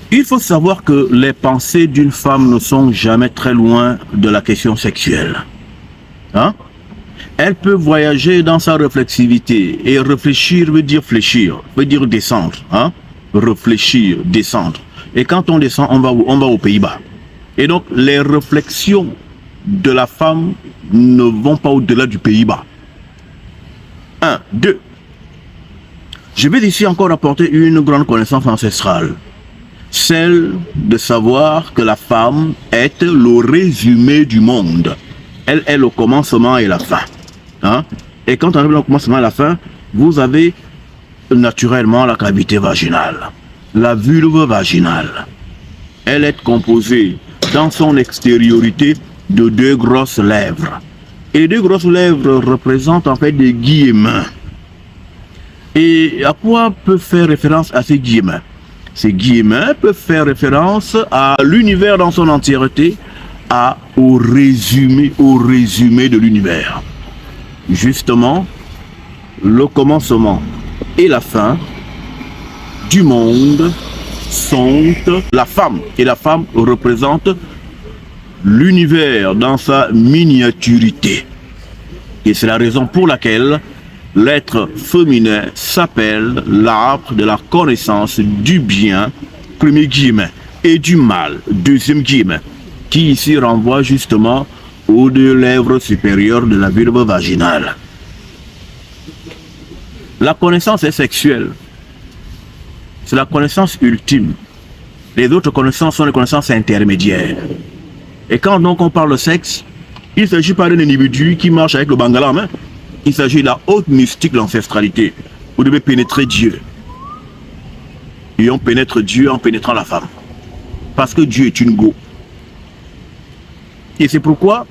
Il faut savoir que les pensées d'une femme ne sont jamais très loin de la question sexuelle. Hein? Elle peut voyager dans sa réflexivité. Et réfléchir veut dire fléchir, veut dire descendre. Hein? Réfléchir, descendre. Et quand on descend, on va aux Pays-Bas. Et donc, les réflexions de la femme ne vont pas au-delà du Pays-Bas. 1, 2. Je vais ici encore apporter une grande connaissance ancestrale. Celle de savoir que la femme est le résumé du monde. Elle est le commencement et la fin. Hein? Et quand on arrive au commencement et la fin, vous avez naturellement la cavité vaginale, la vulve vaginale. Elle est composée dans son extériorité de 2 grosses lèvres. Et les 2 grosses lèvres représentent en fait des guillemets. Et à quoi peut faire référence à ces guillemets? Ces guillemets peuvent faire référence à l'univers dans son entièreté, au résumé de l'univers. Justement, le commencement et la fin du monde sont la femme. Et la femme représente l'univers dans sa miniaturité. Et c'est la raison pour laquelle l'être féminin s'appelle l'arbre de la connaissance du bien, premier guillemet, et du mal, deuxième guillemet, qui ici renvoie justement aux 2 lèvres supérieures de la vulve vaginale. La connaissance est sexuelle. C'est la connaissance ultime. Les autres connaissances sont les connaissances intermédiaires. Et quand donc on parle de sexe, il ne s'agit pas d'un individu qui marche avec le bangala en main. Il s'agit de la haute mystique de l'ancestralité. Vous devez pénétrer Dieu. Et on pénètre Dieu en pénétrant la femme. Parce que Dieu est une go. Et c'est pourquoi,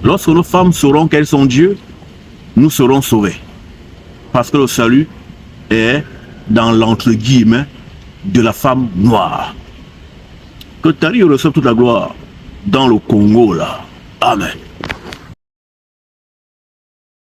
lorsque nos femmes sauront qu'elles sont Dieu, nous serons sauvés. Parce que le salut est dans l'entre guillemets de la femme noire. Que Tari reçoive toute la gloire dans le Congo là. Amen.